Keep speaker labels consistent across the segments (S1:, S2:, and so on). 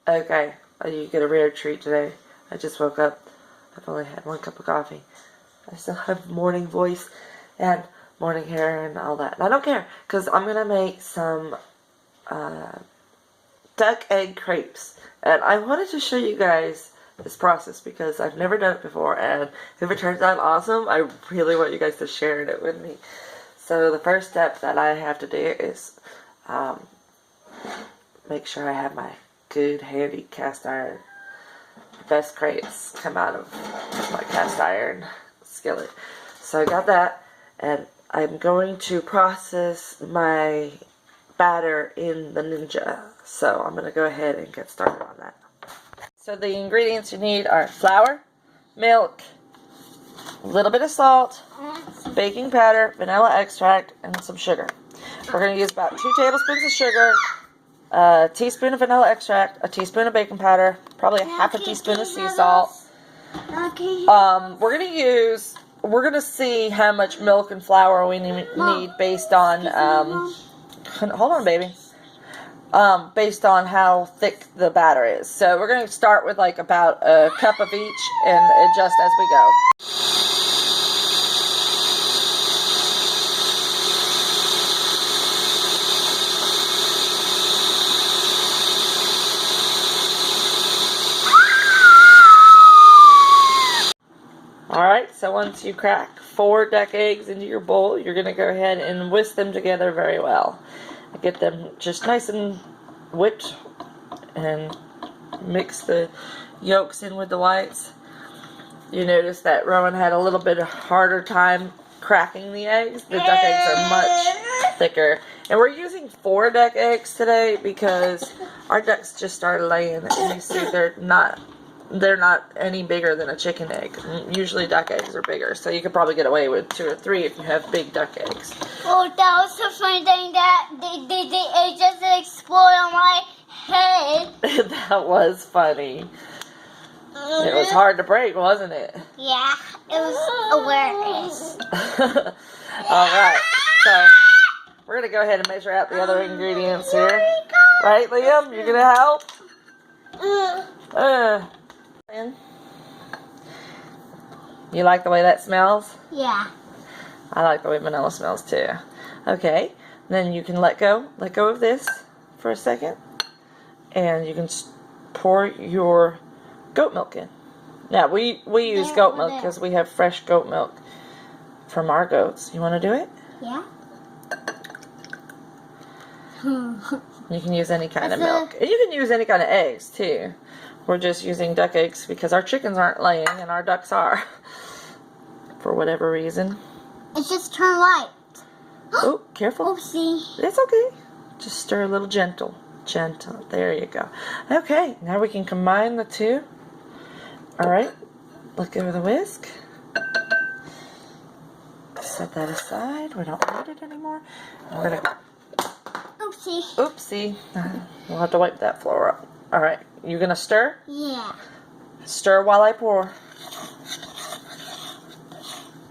S1: Okay, you get a rare treat today. I just woke up. I've only had 1 cup of coffee. I still have morning voice and morning hair and all that. And I don't care, because I'm going to make some duck egg crepes. And I wanted to show you guys this process because I've never done it before. And if it turns out awesome, I really want you guys to share it with me. So the first step that I have to do is make sure I have my good handy cast iron. The best crepes come out of my cast iron skillet. So I got that, and I'm going to process my batter in the Ninja. So I'm going to go ahead and get started on that. So the ingredients you need are flour, milk, a little bit of salt, baking powder, vanilla extract, and some sugar. We're going to use about 2 tablespoons of sugar, a teaspoon of vanilla extract, a teaspoon of baking powder, probably a half a teaspoon of sea salt. We're gonna see how much milk and flour we need based on hold on, baby. Based on how thick the batter is. So we're gonna start with like about a cup of each and adjust as we go. Alright, so once you crack 4 duck eggs into your bowl, you're going to go ahead and whisk them together very well. Get them just nice and whipped and mix the yolks in with the whites. You notice that Rowan had a little bit of harder time cracking the eggs. The duck eggs are much thicker. And we're using 4 duck eggs today because our ducks just started laying, and you see they're not any bigger than a chicken egg. Usually duck eggs are bigger, so you could probably get away with 2 or 3 if you have big duck eggs.
S2: Oh, that was the funny thing that it just exploded on my head.
S1: That was funny. It was hard to break, wasn't it?
S2: Yeah, it was awareness.
S1: Alright, so we're going to go ahead and measure out the other ingredients here. Right, Liam? You're going to help? You like the way that smells?
S2: Yeah.
S1: I like the way vanilla smells too. Okay, then you can let go of this for a second, and you can pour your goat milk in. Now we use goat milk because we have fresh goat milk from our goats. You want to do it?
S2: Yeah.
S1: You can use any kind of milk, and you can use any kind of eggs too. We're just using duck eggs because our chickens aren't laying and our ducks are. For whatever reason.
S2: It's just turned light.
S1: Oh, careful.
S2: Oopsie.
S1: It's okay. Just stir a little gentle. Gentle. There you go. Okay, now we can combine the two. Alright. Let go of the whisk. Set that aside. We don't need it anymore. We're going to...
S2: Oopsie.
S1: Oopsie. We'll have to wipe that floor up. Alright. You gonna stir?
S2: Yeah.
S1: Stir while I pour.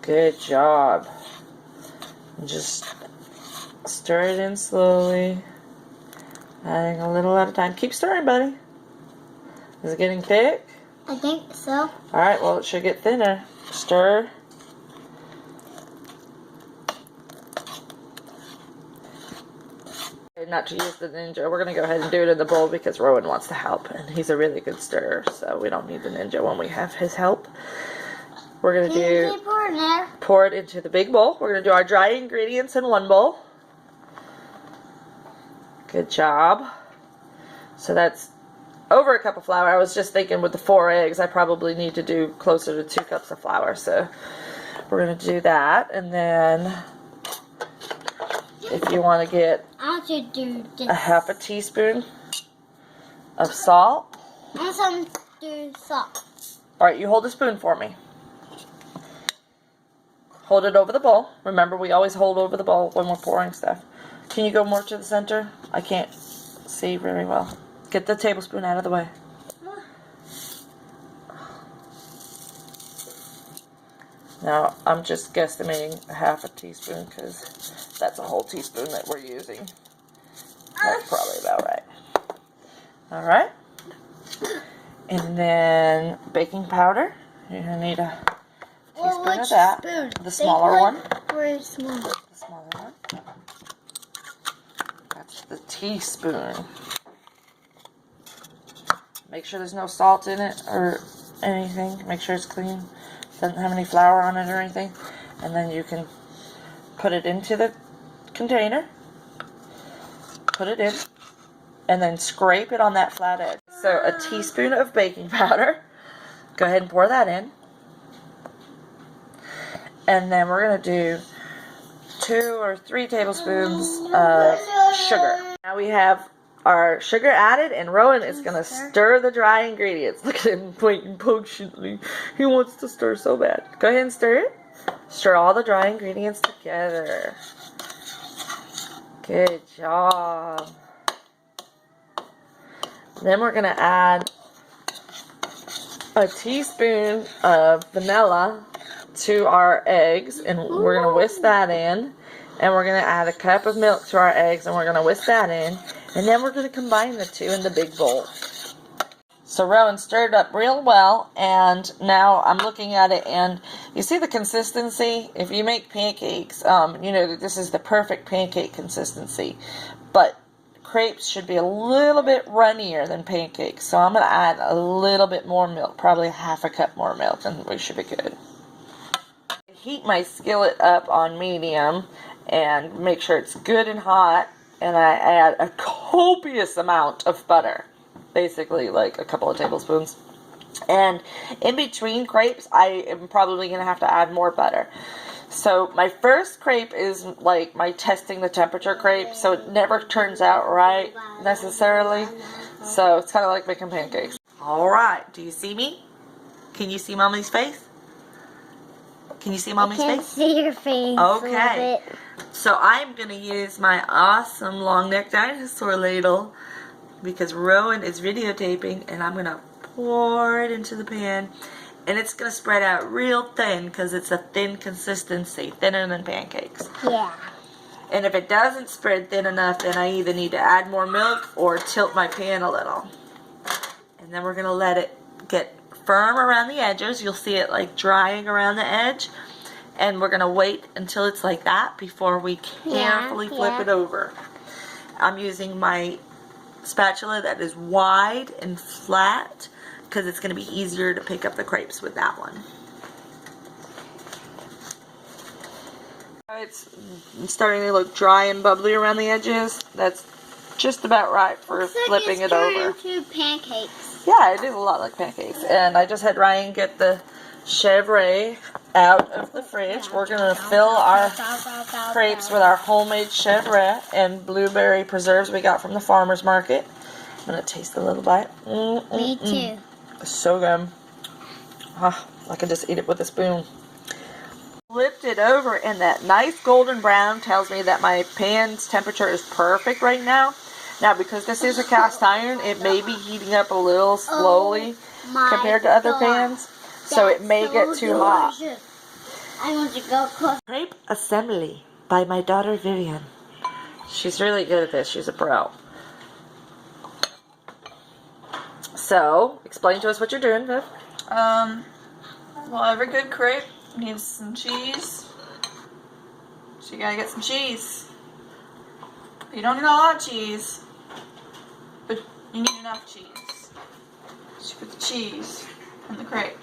S1: Good job. Just stir it in slowly. Adding a little at a time. Keep stirring, buddy. Is it getting thick?
S2: I think so.
S1: Alright, well it should get thinner. Stir. Not to use the Ninja. We're going to go ahead and do it in the bowl because Rowan wants to help, and he's a really good stirrer, so we don't need the Ninja when we have his help. We're going to pour it into the big bowl. We're going to do our dry ingredients in one bowl. Good job. So that's over a cup of flour. I was just thinking with the 4 eggs, I probably need to do closer to 2 cups of flour, so we're going to do that, and then if you want to get a half a teaspoon of salt.
S2: And some salt.
S1: Alright, you hold the spoon for me. Hold it over the bowl. Remember, we always hold over the bowl when we're pouring stuff. Can you go more to the center? I can't see very well. Get the tablespoon out of the way. Now, I'm just guesstimating a half a teaspoon because that's a whole teaspoon that we're using. That's probably about right. Alright. baking powder. You're going to need a teaspoon
S2: which
S1: of that.
S2: spoon?
S1: The smaller one.
S2: Or small?
S1: The smaller one. That's the teaspoon. Make sure there's no salt in it or anything. Make sure it's clean. Doesn't have any flour on it or anything. And then you can put it into the container. Put it in. And then scrape it on that flat edge. So a teaspoon of baking powder. Go ahead and pour that in. And then we're going to do 2 or 3 tablespoons of sugar. Now we have our sugar added, and Rowan is going to stir the dry ingredients. Look at him waiting patiently. He wants to stir so bad. Go ahead and stir it. Stir all the dry ingredients together. Good job. Then we're going to add a teaspoon of vanilla to our eggs, and we're going to whisk that in. And we're going to add a cup of milk to our eggs, and we're going to whisk that in. And then we're going to combine the two in the big bowl. So Rowan stirred up real well, and now I'm looking at it, and you see the consistency? If you make pancakes, you know that this is the perfect pancake consistency. But crepes should be a little bit runnier than pancakes. So I'm going to add a little bit more milk, probably half a cup more milk, and we should be good. Heat my skillet up on medium and make sure it's good and hot, and I add a copious amount of butter, basically like a couple of tablespoons. And in between crepes, I am probably going to have to add more butter. So my first crepe is like my testing the temperature crepe, so it never turns out right necessarily. So it's kind of like making pancakes. Alright, do you see me? Can you see Mommy's face? Can you see Mommy's face?
S2: I can see your face.
S1: Okay. So I'm going to use my awesome long neck dinosaur ladle because Rowan is videotaping, and I'm going to pour it into the pan. And it's going to spread out real thin because it's a thin consistency, thinner than pancakes.
S2: Yeah.
S1: And if it doesn't spread thin enough, then I either need to add more milk or tilt my pan a little. And then we're going to let it get firm around the edges. You'll see it like drying around the edge. And we're going to wait until it's like that before we carefully flip it over. I'm using my spatula that is wide and flat because it's going to be easier to pick up the crepes with that one. It's starting to look dry and bubbly around the edges. That's just about right for flipping it over.
S2: Into pancakes.
S1: Yeah, it is a lot like pancakes. And I just had Ryan get the chèvre out of the fridge. We're going to fill our crepes with our homemade chèvre and blueberry preserves we got from the farmer's market. I'm going to taste a little bite.
S2: Me too.
S1: It's so good. I could just eat it with a spoon. Flipped it over, and that nice golden brown tells me that my pan's temperature is perfect right now. Now, because this is a cast iron, it may be heating up a little slowly compared to other pans. So it may get too hot.
S2: I want to go close.
S1: Crepe Assembly by my daughter Vivian. She's really good at this. She's a pro. So, explain to us what you're doing, Viv.
S3: Well, every good crepe needs some cheese. So you gotta get some cheese. You don't need a lot of cheese, but you need enough cheese. So you put the cheese in the crepe.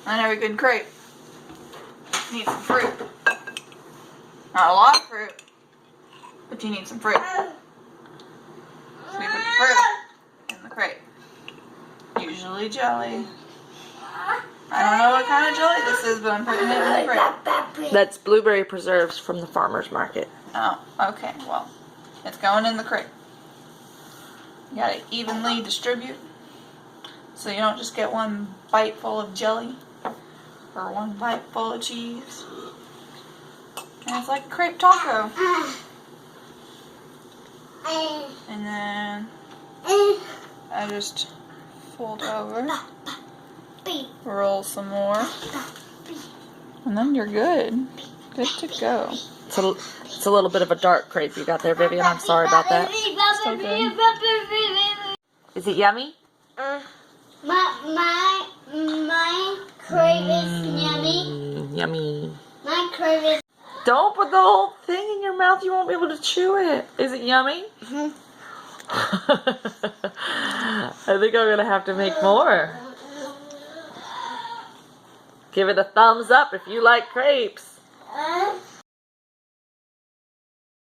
S3: And every good crepe needs some fruit. Not a lot of fruit, but you need some fruit. So you put the fruit in the crepe. Usually jelly. I don't know what kind of jelly this is, but I'm putting it in the crepe.
S1: That's blueberry preserves from the farmer's market.
S3: Oh, okay. Well, it's going in the crepe. You gotta evenly distribute, so you don't just get one bite full of jelly or one bite full of cheese. And it's like a crepe taco. And then I just fold over, roll some more, and then you're good. Good to go.
S1: It's a little bit of a dark crepe you got there, Vivian. I'm sorry about that.
S3: So good.
S1: Is it yummy?
S2: My crepe is yummy.
S1: Yummy.
S2: My crepe is.
S1: Don't put the whole thing in your mouth. You won't be able to chew it. Is it yummy? I think I'm going to have to make more. Give it a thumbs up if you like crepes.